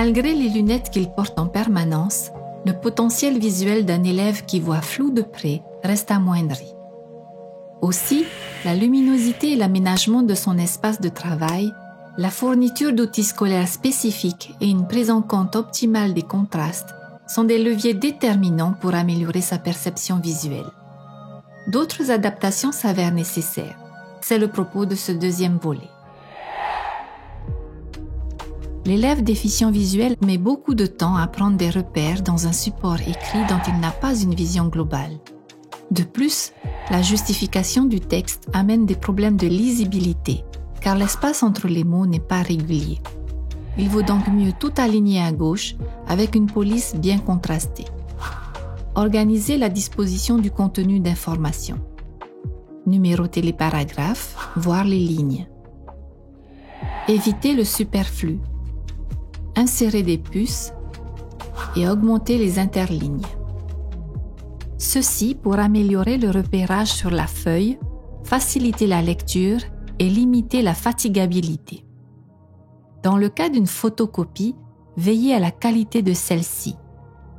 Malgré les lunettes qu'il porte en permanence, le potentiel visuel d'un élève qui voit flou de près reste amoindri. Aussi, la luminosité et l'aménagement de son espace de travail, la fourniture d'outils scolaires spécifiques et une prise en compte optimale des contrastes sont des leviers déterminants pour améliorer sa perception visuelle. D'autres adaptations s'avèrent nécessaires. C'est le propos de ce deuxième volet. L'élève déficient visuel met beaucoup de temps à prendre des repères dans un support écrit dont il n'a pas une vision globale. De plus, la justification du texte amène des problèmes de lisibilité, car l'espace entre les mots n'est pas régulier. Il vaut donc mieux tout aligner à gauche avec une police bien contrastée. Organiser la disposition du contenu d'information. Numéroter les paragraphes, voire les lignes. Éviter le superflu. Insérer des puces et augmenter les interlignes. Ceci pour améliorer le repérage sur la feuille, faciliter la lecture et limiter la fatigabilité. Dans le cas d'une photocopie, veillez à la qualité de celle-ci,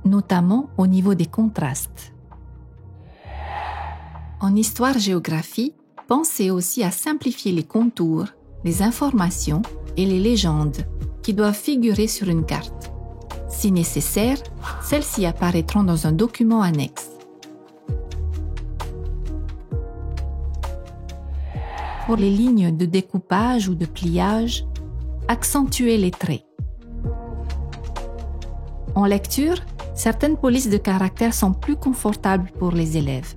notamment au niveau des contrastes. En histoire-géographie, pensez aussi à simplifier les contours, les informations et les légendes qui doivent figurer sur une carte. Si nécessaire, celles-ci apparaîtront dans un document annexe. Pour les lignes de découpage ou de pliage, accentuez les traits. En lecture, certaines polices de caractère sont plus confortables pour les élèves.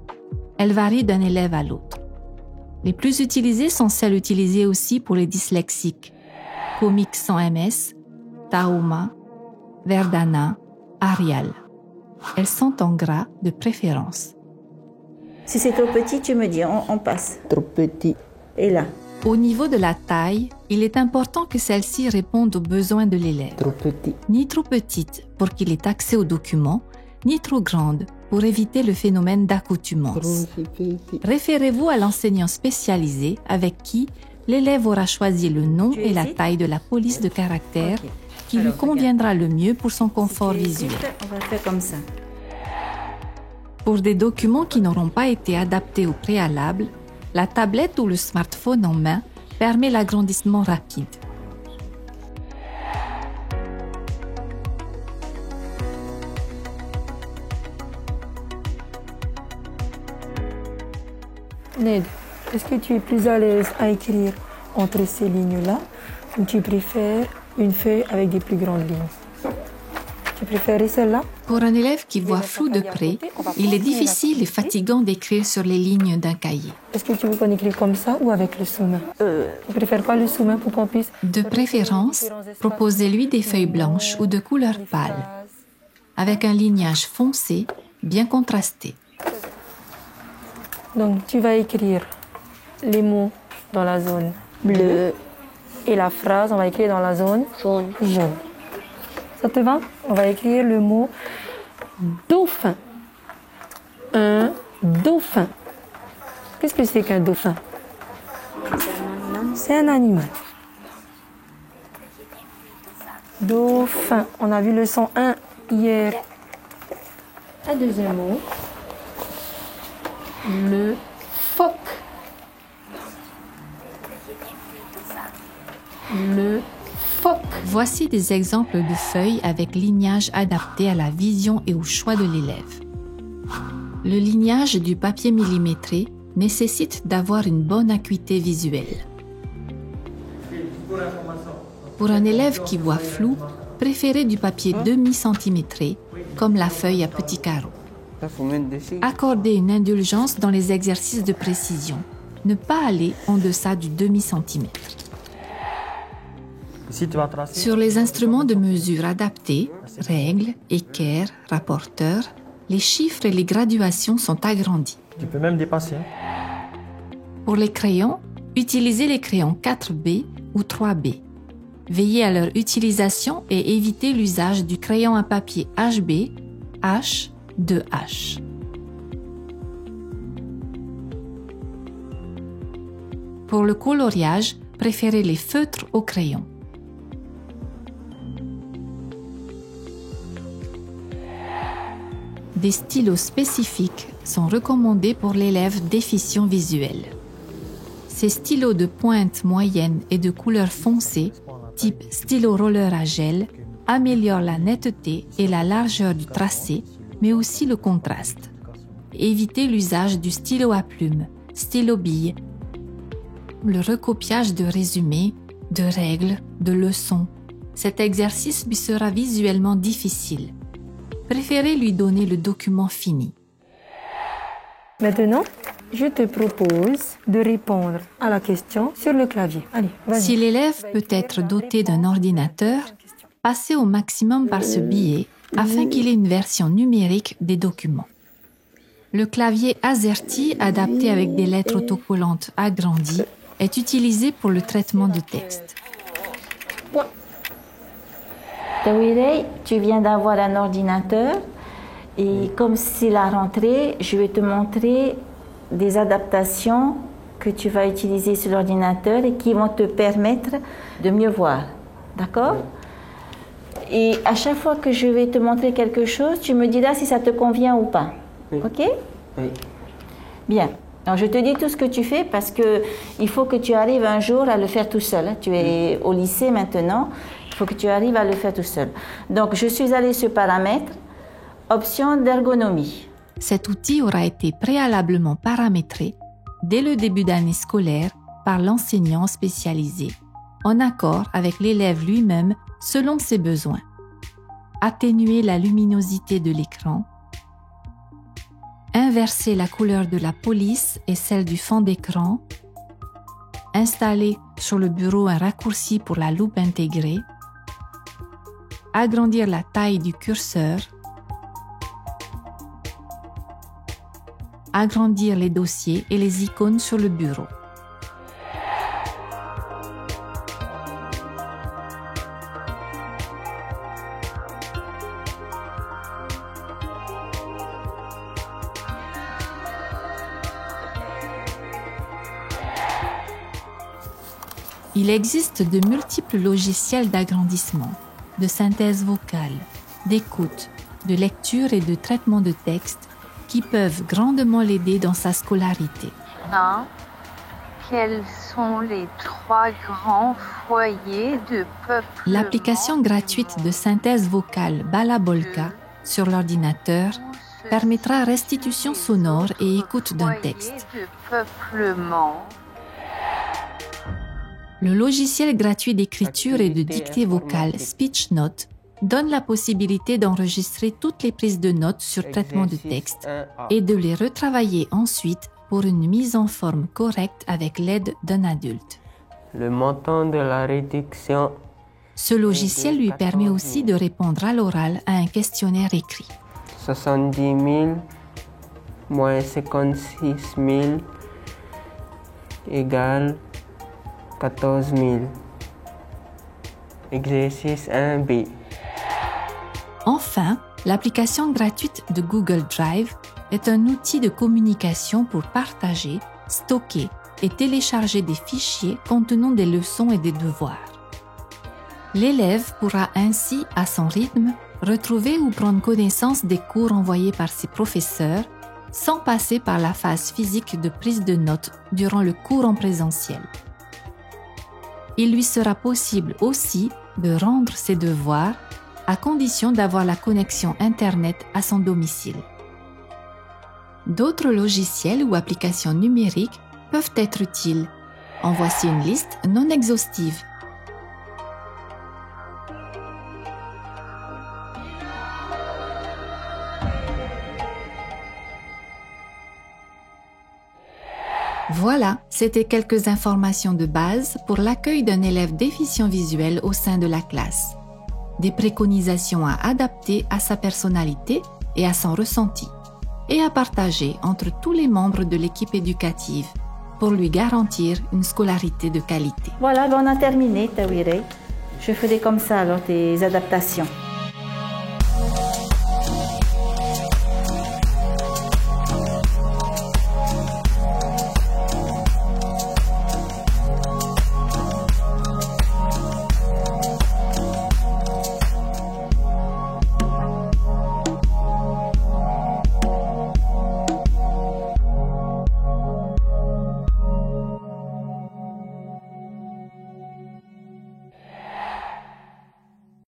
Elles varient d'un élève à l'autre. Les plus utilisées sont celles utilisées aussi pour les dyslexiques. Comics sans MS, Tahoma, Verdana, Arial. Elles sont en gras de préférence. Si c'est trop petit, tu me dis, on passe. Trop petit. Et là? Au niveau de la taille, il est important que celle-ci réponde aux besoins de l'élève. Trop petit. Ni trop petite pour qu'il ait accès aux documents, ni trop grande pour éviter le phénomène d'accoutumance. Référez-vous à l'enseignant spécialisé avec qui l'élève aura choisi le nom et la taille de la police de caractère qui lui conviendra le mieux pour son confort visuel. On va faire comme ça. Pour des documents qui n'auront pas été adaptés au préalable, la tablette ou le smartphone en main permet l'agrandissement rapide. Ned, est-ce que tu es plus à l'aise à écrire entre ces lignes-là ou tu préfères une feuille avec des plus grandes lignes? Tu préfères celle-là? Pour un élève qui voit flou de près, il est difficile et fatigant d'écrire sur les lignes d'un cahier. Est-ce que tu veux qu'on écrive comme ça ou avec le sous-main? Tu préfères quoi, le sous-main, pour qu'on puisse... De préférence, proposez-lui des feuilles blanches ou de couleur pâle, avec un lignage foncé, bien contrasté. Donc, tu vas écrire les mots dans la zone bleue et la phrase, on va écrire dans la zone jaune. Ça te va? On va écrire le mot dauphin. Un dauphin. Qu'est-ce que c'est qu'un dauphin? C'est un animal. Dauphin. On a vu le son 1 hier. Un deuxième mot. Le phoque. Le phoque. Voici des exemples de feuilles avec lignage adapté à la vision et au choix de l'élève. Le lignage du papier millimétré nécessite d'avoir une bonne acuité visuelle. Pour un élève qui voit flou, préférez du papier demi-centimétré, comme la feuille à petits carreaux. Accordez une indulgence dans les exercices de précision. Ne pas aller en deçà du demi-centimètre. Sur les instruments de mesure adaptés, règles, équerres, rapporteurs, les chiffres et les graduations sont agrandis. Tu peux même dépasser. Pour les crayons, utilisez les crayons 4B ou 3B. Veillez à leur utilisation et évitez l'usage du crayon à papier HB, H, 2H. Pour le coloriage, préférez les feutres au crayon. des stylos spécifiques sont recommandés pour l'élève déficient visuel. Ces stylos de pointe moyenne et de couleur foncée, type stylo roller à gel, améliorent la netteté et la largeur du tracé, mais aussi le contraste. Évitez l'usage du stylo à plume, stylo bille, le recopiage de résumés, de règles, de leçons. Cet exercice lui sera visuellement difficile. Préférez lui donner le document fini. Maintenant, je te propose de répondre à la question sur le clavier. Allez, vas-y. Si l'élève peut être doté d'un ordinateur, passez au maximum par ce billet afin qu'il ait une version numérique des documents. Le clavier AZERTY, adapté avec des lettres autocollantes agrandies, est utilisé pour le traitement de texte. Tawirey, tu viens d'avoir un ordinateur et comme c'est la rentrée, je vais te montrer des adaptations que tu vas utiliser sur l'ordinateur et qui vont te permettre de mieux voir. D'accord ? Et à chaque fois que je vais te montrer quelque chose, tu me diras si ça te convient ou pas. Oui. Ok ? Oui. Bien. Alors je te dis tout ce que tu fais parce qu'il faut que tu arrives un jour à le faire tout seul. Tu es au lycée maintenant, il faut que tu arrives à le faire tout seul. Donc je suis allée sur paramètres, option d'ergonomie. Cet outil aura été préalablement paramétré dès le début d'année scolaire par l'enseignant spécialisé, en accord avec l'élève lui-même selon ses besoins. Atténuer la luminosité de l'écran, inverser la couleur de la police et celle du fond d'écran, installer sur le bureau un raccourci pour la loupe intégrée, agrandir la taille du curseur, agrandir les dossiers et les icônes sur le bureau. Il existe de multiples logiciels d'agrandissement, de synthèse vocale, d'écoute, de lecture et de traitement de texte qui peuvent grandement l'aider dans sa scolarité. Quels sont les 3 grands foyers de peuplement? L'application gratuite de synthèse vocale Balabolka sur l'ordinateur permettra restitution sonore et écoute d'un texte. Le logiciel gratuit d'écriture et de dictée vocale SpeechNote donne la possibilité d'enregistrer toutes les prises de notes sur traitement de texte et de les retravailler ensuite pour une mise en forme correcte avec l'aide d'un adulte. Le montant de la réduction. Ce logiciel lui permet aussi de répondre à l'oral à un questionnaire écrit. 70 000 moins 56 000 égale 14 000. Exercice 1B. Enfin, l'application gratuite de Google Drive est un outil de communication pour partager, stocker et télécharger des fichiers contenant des leçons et des devoirs. L'élève pourra ainsi, à son rythme, retrouver ou prendre connaissance des cours envoyés par ses professeurs sans passer par la phase physique de prise de notes durant le cours en présentiel. Il lui sera possible aussi de rendre ses devoirs à condition d'avoir la connexion Internet à son domicile. D'autres logiciels ou applications numériques peuvent être utiles. En voici une liste non exhaustive. Voilà, c'était quelques informations de base pour l'accueil d'un élève déficient visuel au sein de la classe. Des préconisations à adapter à sa personnalité et à son ressenti, et à partager entre tous les membres de l'équipe éducative pour lui garantir une scolarité de qualité. Voilà, on a terminé, Tawirey. Je ferai comme ça alors tes adaptations.